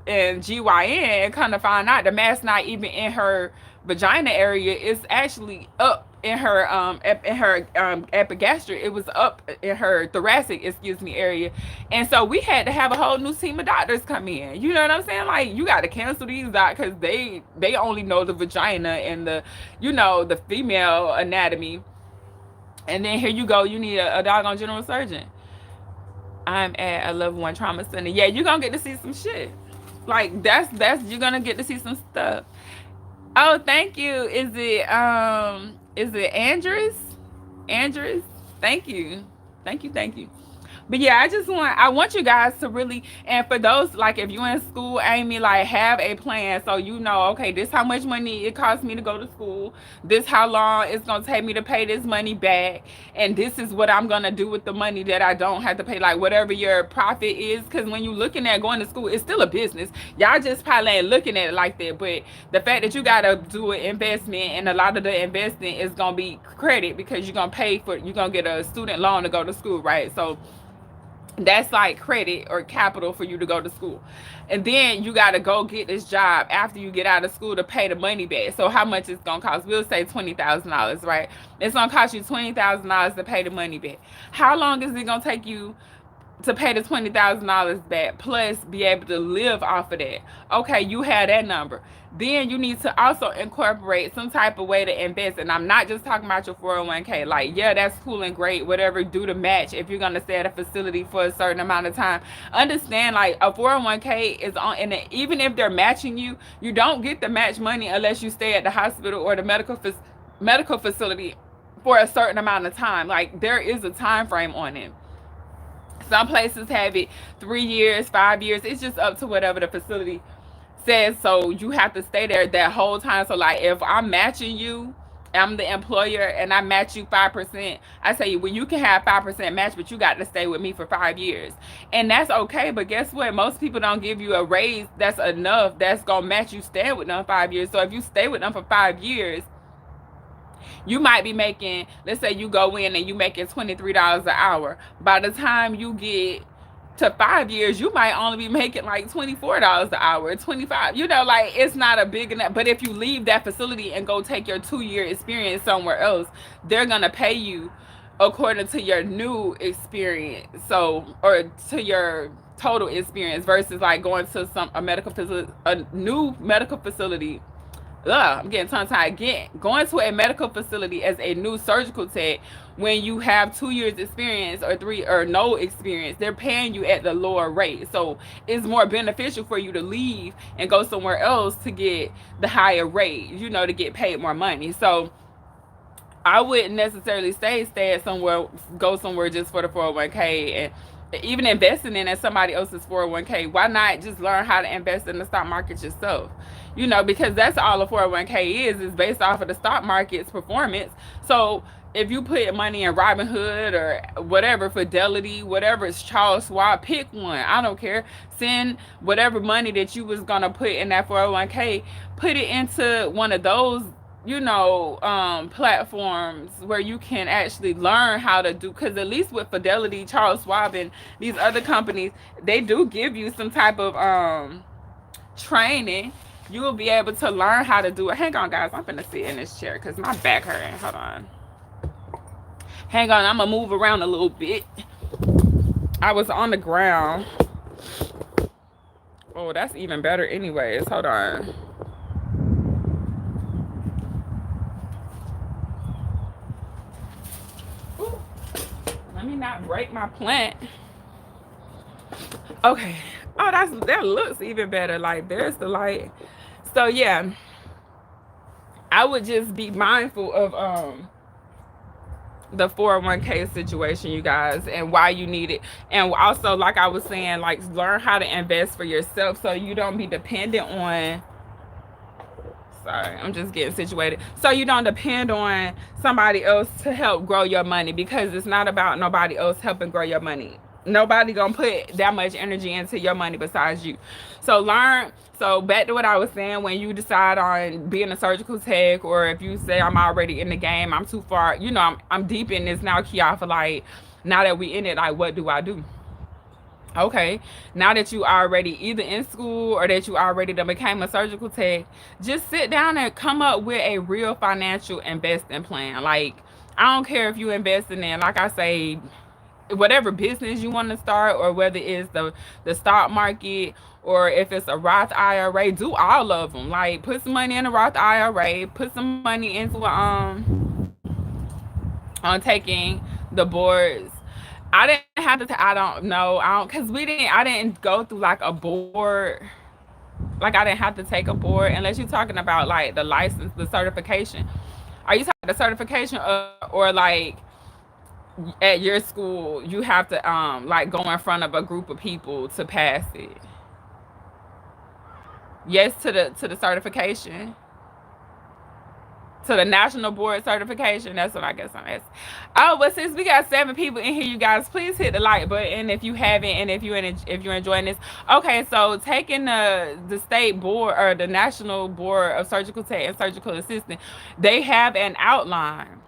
in GYN, and kind of find out the mass not even in her vagina area is actually up in her epigastric. It was up in her thoracic, excuse me, area. And so we had to have a whole new team of doctors come in. You know what I'm saying? Like, you got to cancel these doctors because they only know the vagina and the, you know, the female anatomy. And then here you go, you need a doggone general surgeon. I'm at a level 1 trauma center. Yeah, you're gonna get to see some shit. Like, that's you're gonna get to see some stuff. Oh, thank you. Is it Andrews? Andrews? Thank you. Thank you, thank you. But yeah, I want you guys to really, and for those, like, if you're in school, Amy, like, have a plan so you know, okay, this how much money it costs me to go to school, this how long it's gonna take me to pay this money back, and this is what I'm gonna do with the money that I don't have to pay, like, whatever your profit is. Because when you're looking at going to school, it's still a business. Y'all just probably ain't looking at it like that, but the fact that you gotta do an investment, and a lot of the investing is gonna be credit, because you're gonna get a student loan to go to school, right? So that's like credit or capital for you to go to school. And then you got to go get this job after you get out of school to pay the money back. So how much it's going to cost? We'll say $20,000, right? It's going to cost you $20,000 to pay the money back. How long is it going to take you to pay the $20,000 back, plus be able to live off of that? Okay, you have that number. Then you need to also incorporate some type of way to invest. And I'm not just talking about your 401k. Like, yeah, that's cool and great, whatever, do the match if you're going to stay at a facility for a certain amount of time. Understand, like, a 401k is on, and even if they're matching you, you don't get the match money unless you stay at the hospital or the medical facility for a certain amount of time. Like, there is a time frame on it. Some places have it 3 years, 5 years. It's just up to whatever the facility says. So you have to stay there that whole time. So, like, if I'm matching you, I'm the employer, and I match you 5%, I say, well, you can have 5% match, but you got to stay with me for 5 years. And that's okay. But guess what? Most people don't give you a raise that's enough that's going to match you staying with them 5 years. So if you stay with them for 5 years, you might be making, let's say you go in and you making $23 an hour. By the time you get to 5 years, you might only be making like $24 an hour, 25. You know, like, it's not a big enough. But if you leave that facility and go take your 2-year experience somewhere else, they're gonna pay you according to your new experience. So, or to your total experience, versus like going to a new medical facility. I'm getting tongue-tied again. Going to a medical facility as a new surgical tech, when you have 2 years experience or 3 or no experience, they're paying you at the lower rate. So it's more beneficial for you to leave and go somewhere else to get the higher rate, you know, to get paid more money. So I wouldn't necessarily stay at somewhere, go somewhere just for the 401k. And even investing in somebody else's 401k, why not just learn how to invest in the stock market yourself? You know, because that's all a 401k is based off of the stock market's performance. So if you put money in Robinhood or whatever, Fidelity, whatever, it's Charles Schwab, pick one. I don't care. Send whatever money that you was going to put in that 401k, put it into one of those, you know, platforms where you can actually learn how to do, because at least with Fidelity, Charles Schwab, and these other companies, they do give you some type of training. You will be able to learn how to do it. Hang on, guys. I'm gonna sit in this chair because my back hurting. Hold on. Hang on. I'm gonna move around a little bit. I was on the ground. Oh, that's even better anyways. Hold on. Ooh. Let me not break my plant. Okay. Oh, that looks even better. Like, there's the light. So yeah, I would just be mindful of the 401k situation, you guys, and why you need it. And also, like I was saying, like, learn how to invest for yourself so you don't be dependent on, sorry, I'm just getting situated, so you don't depend on somebody else to help grow your money, because it's not about nobody else helping grow your money. Nobody gonna put that much energy into your money besides you. So learn. So back to what I was saying, when you decide on being a surgical tech, or if you say, I'm already in the game, I'm too far, you know, I'm deep in this now, Kiara, like, now that we in it, like, what do I do? Okay, now that you already either in school or that you already done became a surgical tech, just sit down and come up with a real financial investing plan. Like, I don't care if you investing in, like I say, whatever business you want to start, or whether it's the stock market, or if it's a Roth IRA. Do all of them. Like, put some money in a Roth IRA, put some money into on taking the boards. I didn't have to. I don't know. I don't, cause we didn't. I didn't go through like a board. Like, I didn't have to take a board unless you're talking about like the license, the certification. Are you talking about the certification, or like at your school you have to like go in front of a group of people to pass it? Yes, to the certification, to the national board certification. That's what I guess I'm asking. Oh, but since we got 7 people in here, you guys, please hit the like button if you haven't, and if you're enjoying this. Okay, so taking the state board or the national board of surgical tech and surgical assistant, they have an outline.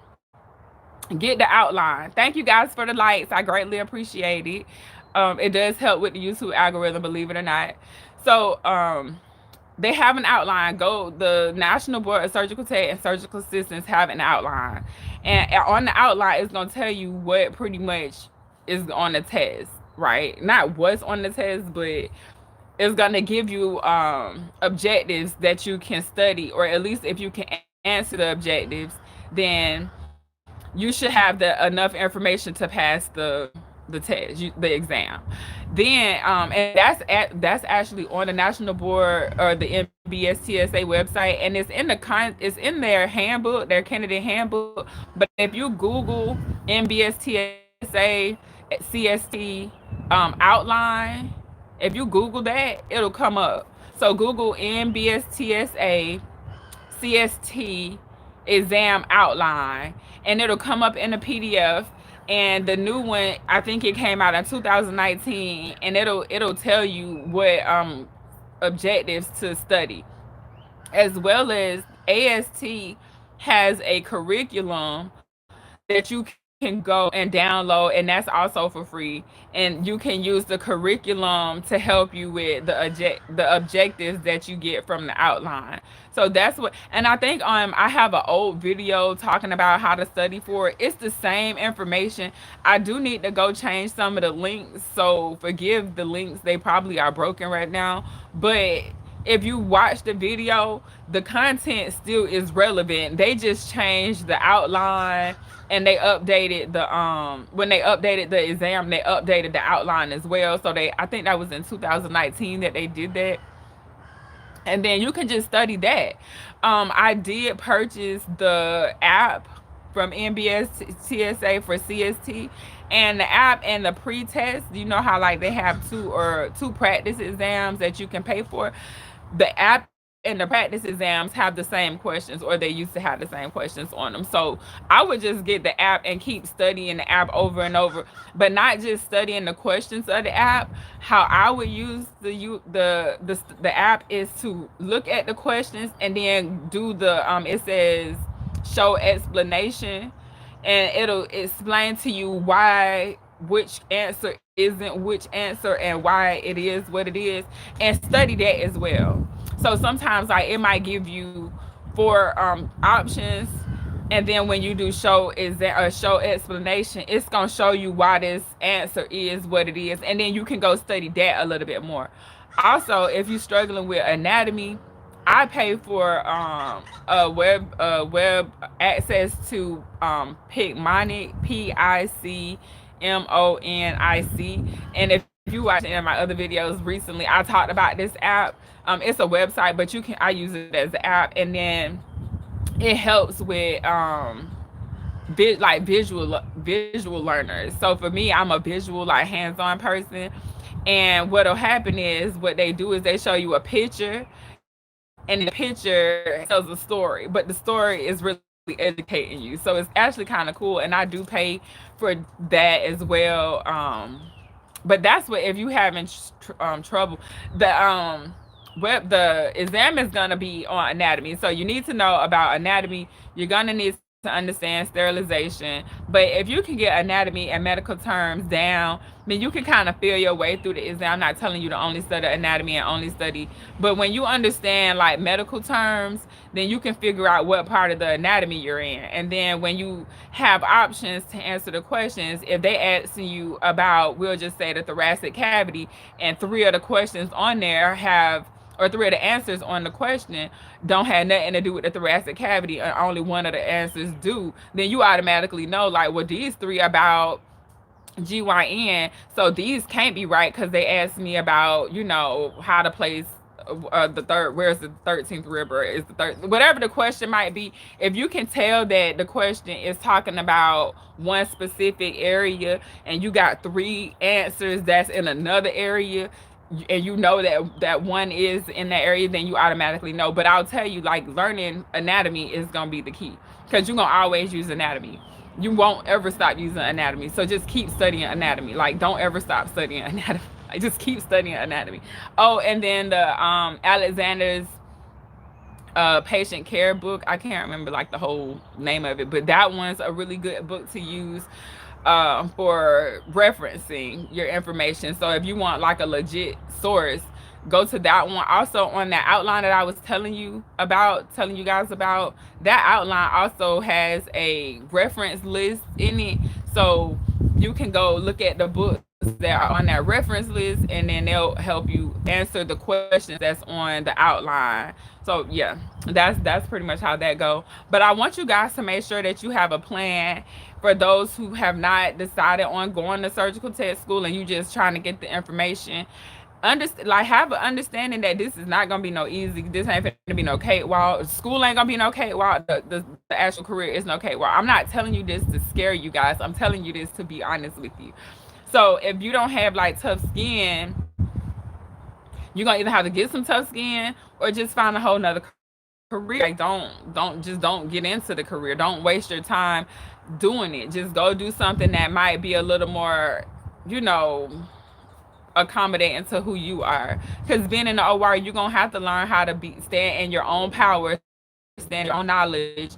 Get the outline. Thank you guys for the likes. I greatly appreciate it. It does help with the YouTube algorithm, believe it or not. So they have an outline. Go, the National Board of Surgical Tech and Surgical Assistants have an outline, and on the outline it's gonna tell you what pretty much is on the test, right? Not what's on the test, but it's gonna give you objectives that you can study, or at least if you can answer the objectives, then you should have enough information to pass the test, the exam. Then and that's actually on the National Board or the MBSTSA website, and it's in their handbook, their candidate handbook. But if you Google MBSTSA CST outline, if you Google that, it'll come up. So Google MBSTSA CST exam outline, and it'll come up in a PDF. And the new one, I think it came out in 2019, and it'll tell you what objectives to study, as well as AST has a curriculum that you can go and download, and that's also for free. And you can use the curriculum to help you with the objectives that you get from the outline. So that's what, and I think I have an old video talking about how to study for it. It's the same information. I do need to go change some of the links, so forgive the links, they probably are broken right now. But if you watch the video, the content still is relevant. They just changed the outline, and they updated the when they updated the exam, they updated the outline as well. So I think that was in 2019 that they did that. And then you can just study that. I did purchase the app from NBS TSA for CST, and the app and the pre-test. You know how like they have two practice exams that you can pay for. The app and the practice exams have the same questions, or they used to have the same questions on them. So I would just get the app and keep studying the app over and over, but not just studying the questions of the app. How I would use the app is to look at the questions and then do it says show explanation, and it'll explain to you why which answer isn't which answer, and why it is what it is, and study that as well. So sometimes like it might give you 4 options, and then when you do show show explanation, it's gonna show you why this answer is what it is, and then you can go study that a little bit more. Also, if you're struggling with anatomy, I pay for web access to Picmonic, PICMONIC. And if you watch any of my other videos recently, I talked about this app. It's a website, but I use it as an app, and then it helps with like visual learners. So for me, I'm a visual, like hands-on person. And what'll happen is, what they do is they show you a picture, and the picture tells a story, but the story is really educating you. So it's actually kind of cool, and I do pay for that as well. But that's what, if you having trouble, the exam is gonna be on anatomy. So you need to know about anatomy. You're gonna need to understand sterilization. But if you can get anatomy and medical terms down, then you can kind of feel your way through the exam. I'm not telling you to only study anatomy and only study, but when you understand like medical terms, then you can figure out what part of the anatomy you're in. And then when you have options to answer the questions, if they asking you about, we'll just say the thoracic cavity, and three of the questions on there have, or three of the answers on the question don't have nothing to do with the thoracic cavity, and only one of the answers do, then you automatically know, like, well, these three about GYN, so these can't be right because they asked me about, how to place the third, where's the 13th rib, or is the third, whatever the question might be. If you can tell that the question is talking about one specific area and you got three answers that's in another area, and you know that one is in that area, then you automatically know. But I'll tell you, like, learning anatomy is gonna be the key, because you're gonna always use anatomy. You won't ever stop using anatomy. So just keep studying anatomy. Like, don't ever stop studying anatomy. Like, just keep studying anatomy. Oh, and then the Alexander's patient care book. I can't remember like the whole name of it, but that one's a really good book to use for referencing your information. So if you want like a legit source, go to that one. Also, on that outline that I was telling you guys about, that outline also has a reference list in it. So you can go look at the books that are on that reference list, and then they'll help you answer the questions that's on the outline. So yeah, that's pretty much how that go. But I want you guys to make sure that you have a plan for those who have not decided on going to surgical tech school and you just trying to get the information. Like, have an understanding that this is not gonna be no easy. This ain't gonna be no cakewalk. School ain't gonna be no cakewalk. The actual career is no cakewalk. I'm not telling you this to scare you guys. I'm telling you this to be honest with you. So if you don't have like tough skin, you're gonna either have to get some tough skin or just find a whole nother career. Like, don't get into the career. Don't waste your time doing it. Just go do something that might be a little more, you know, accommodating to who you are. Because being in the OR, you're gonna have to learn how to stand in your own power, stand in your own knowledge,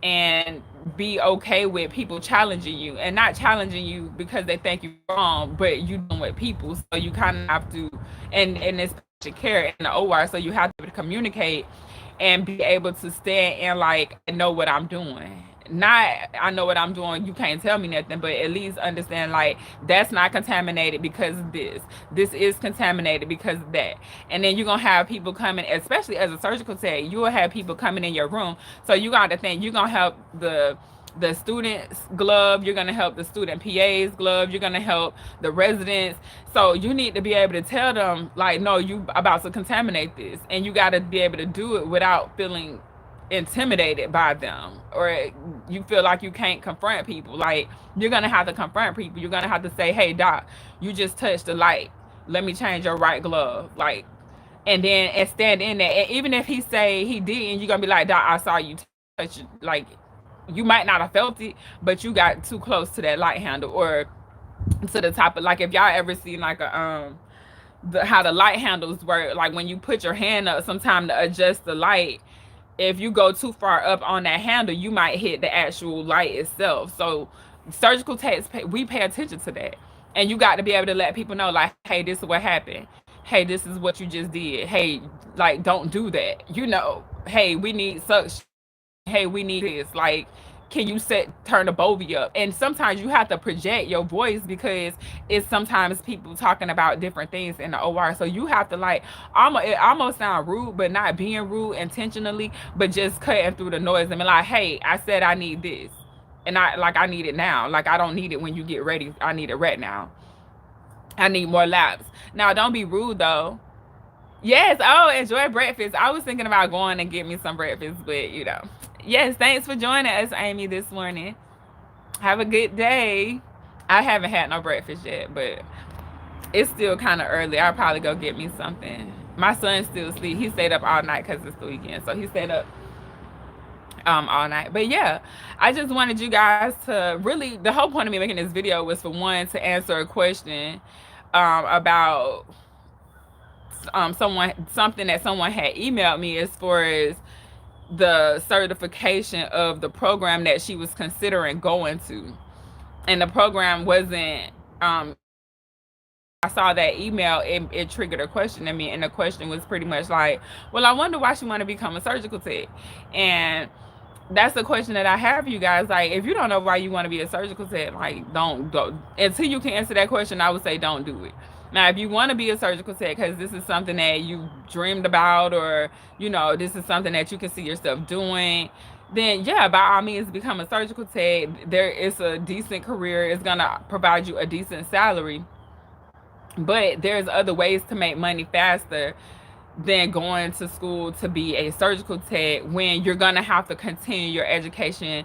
and be okay with people challenging you, and not challenging you because they think you're wrong, but you dealing with people, so you kind of have to, and it's patient care in the OR, so you have to communicate and be able to stand and like, I know what I'm doing. Not, I know what I'm doing, you can't tell me nothing, but at least understand, like, that's not contaminated because of this is contaminated because of that. And then you're gonna have people coming, especially as a surgical tech, you will have people coming in your room, so you got to think you're gonna help the students glove, you're going to help the student PA's glove, you're going to help the residents. So you need to be able to tell them, like, no, you about to contaminate this, and you got to be able to do it without feeling intimidated by them, or you feel like you can't confront people. Like, you're going to have to confront people. You're going to have to say, hey doc, you just touched the light, let me change your right glove. Like, and stand in there, and even if he say he didn't, you're going to be like, doc, I saw you touch it. Like, you might not have felt it, but you got too close to that light handle, or to the top of, like, if y'all ever seen like a how the light handles work, like when you put your hand up sometime to adjust the light, if you go too far up on that handle, you might hit the actual light itself. So surgical techs, we pay attention to that, and you got to be able to let people know, like, hey, this is what happened, hey, this is what you just did, hey, like, don't do that, hey, we need suction, hey, we need this, like, can you turn the bovie up? And sometimes you have to project your voice because it's sometimes people talking about different things in the OR. So you have to, like, it almost sound rude, but not being rude intentionally, but just cutting through the noise and be like, hey, I said I need this. And I need it now. Like, I don't need it when you get ready. I need it right now. I need more laps. Now, don't be rude though. Yes. Oh, enjoy breakfast. I was thinking about going and get me some breakfast, but Yes, thanks for joining us, Amy, this morning. Have a good day. I haven't had no breakfast yet, but it's still kind of early. I'll probably go get me something. My son's still asleep. He stayed up all night because it's the weekend, so he stayed up all night. But yeah, I just wanted you guys to really, the whole point of me making this video was for one, to answer a question about something that someone had emailed me, as far as the certification of the program that she was considering going to. And the program wasn't, I saw that email, it triggered a question in me, and the question was pretty much like, well, I wonder why she want to become a surgical tech. And that's the question that I have for you guys. Like, if you don't know why you want to be a surgical tech, like, don't go until you can answer that question. I would say don't do it. Now, if you want to be a surgical tech because this is something that you dreamed about, or this is something that you can see yourself doing, then yeah, by all means, become a surgical tech. There is a decent career. It's gonna provide you a decent salary, but there's other ways to make money faster than going to school to be a surgical tech, when you're gonna have to continue your education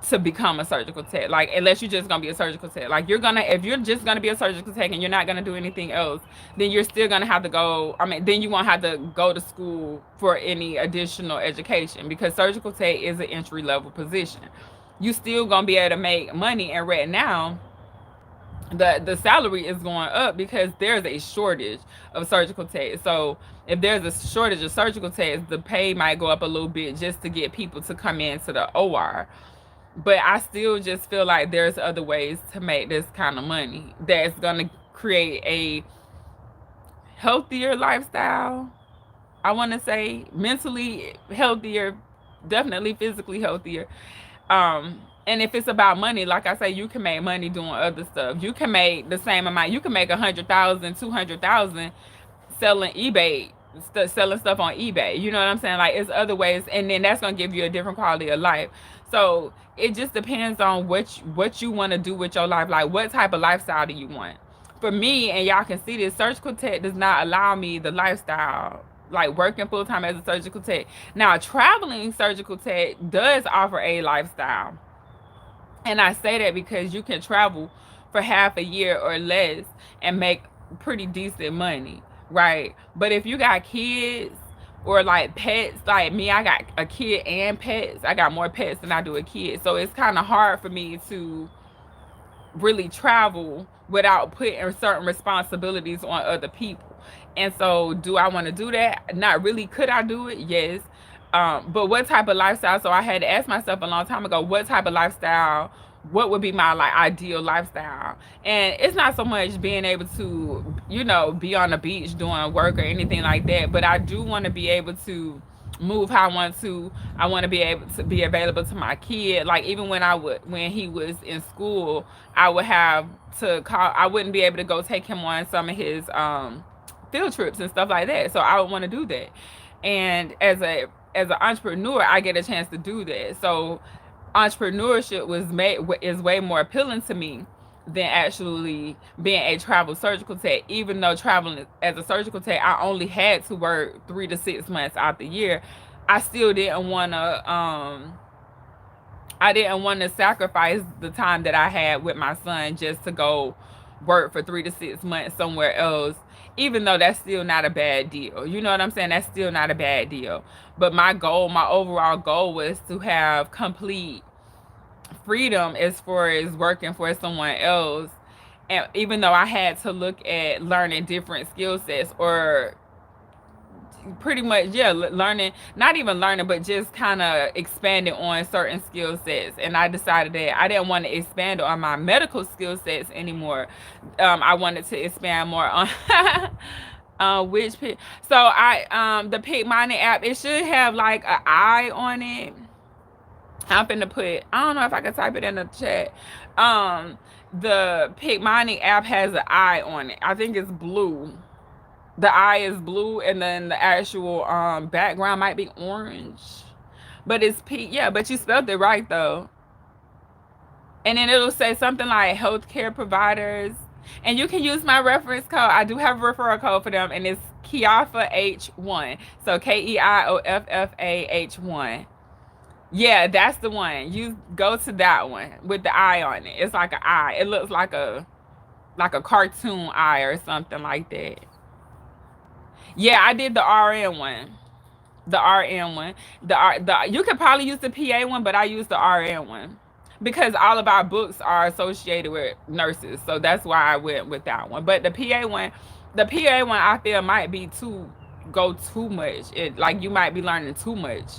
to become a surgical tech. Like, unless you're just gonna be a surgical tech, like, if you're just gonna be a surgical tech and you're not gonna do anything else, then you're still gonna have to go. I mean, then you won't have to go to school for any additional education, because surgical tech is an entry level position. You still gonna be able to make money, and right now the salary is going up because there's a shortage of surgical techs. So if there's a shortage of surgical techs, the pay might go up a little bit just to get people to come into the OR. But I still just feel like there's other ways to make this kind of money that's going to create a healthier lifestyle. I want to say mentally healthier, definitely physically healthier. And if it's about money, like I say, you can make money doing other stuff. You can make the same amount. You can make 100,000, 200,000 selling eBay, selling stuff on eBay. You know what I'm saying? Like, it's other ways, and then that's gonna give you a different quality of life. So it just depends on what you want to do with your life. Like, what type of lifestyle do you want? For me, and y'all can see this, surgical tech does not allow me the lifestyle, like working full time as a surgical tech. Now, traveling surgical tech does offer a lifestyle, and I say that because you can travel for half a year or less and make pretty decent money, right? But if you got kids or like pets, like me, I got a kid and pets. I got more pets than I do a kid. So it's kind of hard for me to really travel without putting certain responsibilities on other people. And so, do I want to do that? Not really. Could I do it? Yes. But what type of lifestyle? So I had to ask myself a long time ago, what type of lifestyle? What would be my like ideal lifestyle? And it's not so much being able to, be on the beach doing work or anything like that. But I do want to be able to move how I want to. I want to be able to be available to my kid. Like, even when he was in school, I would have to call. I wouldn't be able to go take him on some of his field trips and stuff like that. So I would want to do that. And as an entrepreneur, I get a chance to do that. So entrepreneurship is way more appealing to me than actually being a travel surgical tech. Even though traveling as a surgical tech, I only had to work 3 to 6 months out the year. I still didn't want to. I didn't want to sacrifice the time that I had with my son just to go work for 3 to 6 months somewhere else. Even though that's still not a bad deal. You know what I'm saying? That's still not a bad deal. But my overall goal was to have complete freedom as far as working for someone else. And even though I had to look at learning different skill sets, or pretty much, yeah, learning, not even learning, but just kind of expanding on certain skill sets. And I decided that I didn't want to expand on my medical skill sets anymore. I wanted to expand more on which pick. So the Pick Money app, it should have like an eye on it. I'm finna put, I don't know if I can type it in the chat. The Pick Money app has an eye on it. I think it's blue. The eye is blue, and then the actual background might be orange. But it's pink. Yeah, but you spelled it right though. And then it'll say something like healthcare providers. And you can use my reference code. I do have a referral code for them, and it's Keiffa H1. So KEIOFFAH1. Yeah, that's the one. You go to that one with the eye on it. It's like an eye. It looks like a cartoon eye or something like that. Yeah, I did the RN one. The RN one. The you could probably use the PA one, but I use the RN one because all of our books are associated with nurses, so that's why I went with that one. But the PA one, I feel might be too much. It, like, you might be learning too much.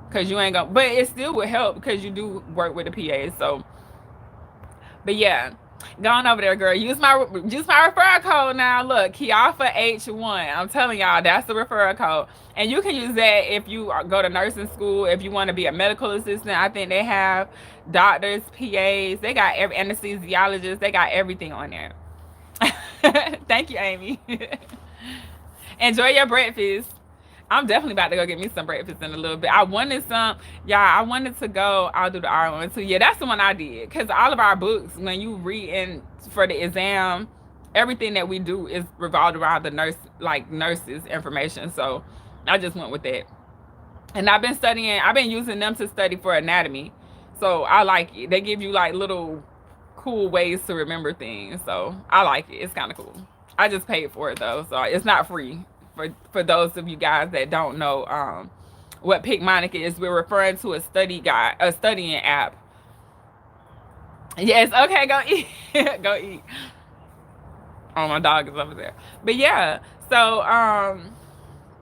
because you ain't gonna, but it still would help because you do work with the PA. So, but yeah, go on over there, girl. Use my referral code now. Look, Kiafa H1. I'm telling y'all, that's the referral code, and you can use that if you go to nursing school. If you want to be a medical assistant, I think they have doctors, PAs. They got every anesthesiologists. They got everything on there. Thank you, Amy. Enjoy your breakfast. I'm definitely about to go get me some breakfast in a little bit. I wanted some, y'all. I wanted to go. I'll do the R1 too. Yeah, that's the one I did. Cause all of our books, when you read in for the exam, everything that we do is revolved around the nurses information. So I just went with that. And I've been studying. I've been using them to study for anatomy. So I like it. They give you like little cool ways to remember things. So I like it. It's kind of cool. I just paid for it though, so it's not free. For those of you guys that don't know what Picmonic is, we're referring to a studying app. Yes, okay, go eat. Go eat. Oh, my dog is over there. But yeah, so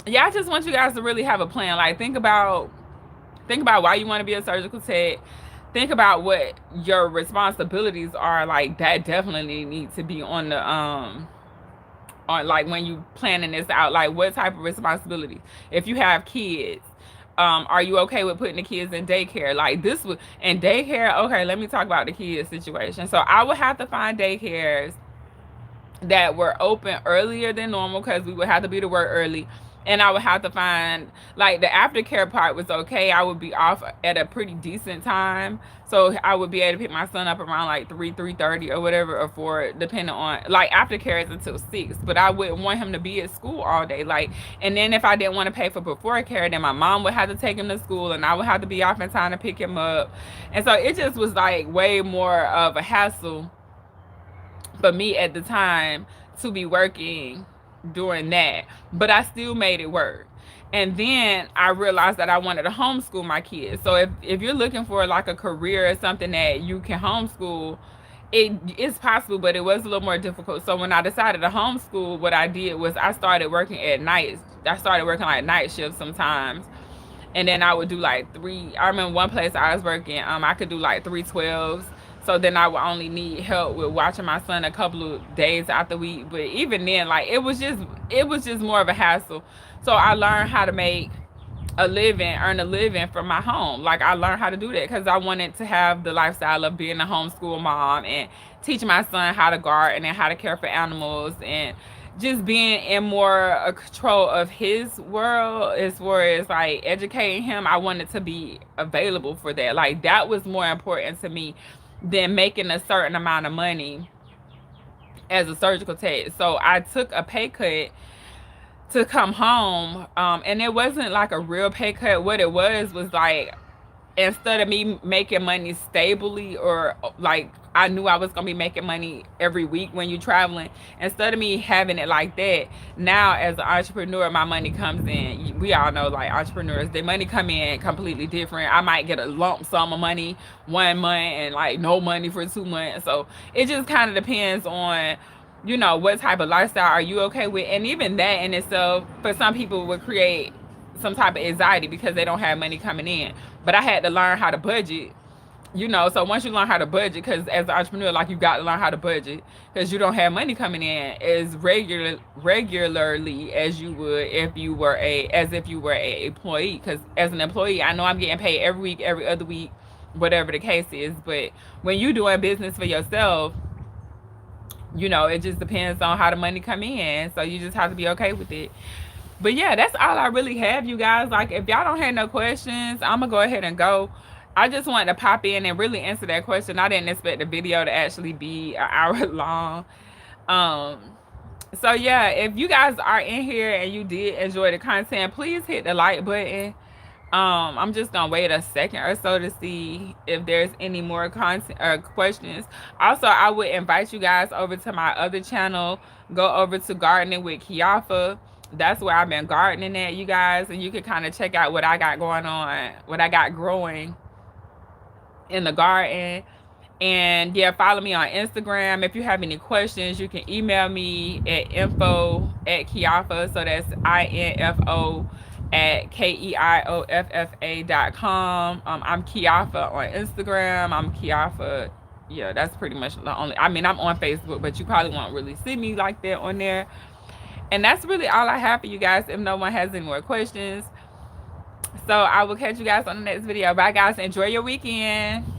yeah, I just want you guys to really have a plan. Like think about why you want to be a surgical tech. Think about what your responsibilities are. Like that definitely need to be on like when you planning this out, like what type of responsibilities. If you have kids, are you okay with putting the kids in daycare? Like this would in daycare, okay, let me talk about the kids situation. So I would have to find daycares that were open earlier than normal because we would have to be to work early. And I would have to find like the aftercare part was okay. I would be off at a pretty decent time. So I would be able to pick my son up around like 3:30 or whatever, or 4, depending on like aftercare is until 6. But I wouldn't want him to be at school all day. Like, and then if I didn't want to pay for before care, then my mom would have to take him to school and I would have to be off in time to pick him up. And so it just was like way more of a hassle for me at the time to be working doing that, but I still made it work. And then I realized that I wanted to homeschool my kids. So if you're looking for like a career or something that you can homeschool, it is possible, but it was a little more difficult. So when I decided to homeschool, what I did was I started working at nights. I started working like night shifts sometimes, and then I would do like three. I remember one place I was working, I could do like 3 12s. So then I would only need help with watching my son a couple of days out the week. But even then, like it was just more of a hassle. So I learned how to make a living, earn a living from my home. Like I learned how to do that because I wanted to have the lifestyle of being a homeschool mom and teaching my son how to garden and how to care for animals and just being in more control of his world as far as like educating him. I wanted to be available for that. Like that was more important to me than making a certain amount of money as a surgical tech. So I took a pay cut to come home, and it wasn't like a real pay cut. What it was like, instead of me making money stably, or like I knew I was gonna be making money every week when you're traveling, instead of me having it like that, now as an entrepreneur, my money comes in. We all know, like, entrepreneurs, their money come in completely different. I might get a lump sum of money 1 month and like no money for 2 months. So it just kind of depends on, what type of lifestyle are you okay with. And even that in itself, for some people, would create some type of anxiety because they don't have money coming in. But I had to learn how to budget, so once you learn how to budget, because as an entrepreneur, like, you got to learn how to budget, because you don't have money coming in as regularly as you would if you were a employee. Because as an employee, I know I'm getting paid every week, every other week, whatever the case is. But when you're doing business for yourself, it just depends on how the money come in. So you just have to be okay with it. But yeah, that's all I really have, you guys. Like, if y'all don't have no questions, I'm gonna go ahead and go. I just wanted to pop in and really answer that question. I didn't expect the video to actually be an hour long. Um, so yeah, if you guys are in here and you did enjoy the content, please hit the like button. I'm just gonna wait a second or so to see if there's any more content or questions. Also, I would invite you guys over to my other channel. Go over to Gardening with Kiafa. That's where I've been gardening at, you guys, and you can kind of check out what I got going on, what I got growing in the garden. And yeah, follow me on Instagram. If you have any questions, you can email me at info@Kiafa. So that's INFO at KEIOFFA.com. I'm Kiafa on Instagram. I'm Kiafa. Yeah, that's pretty much the only. I mean, I'm on Facebook, but you probably won't really see me like that on there. And that's really all I have for you guys. If no one has any more questions, so I will catch you guys on the next video. Bye, guys. Enjoy your weekend.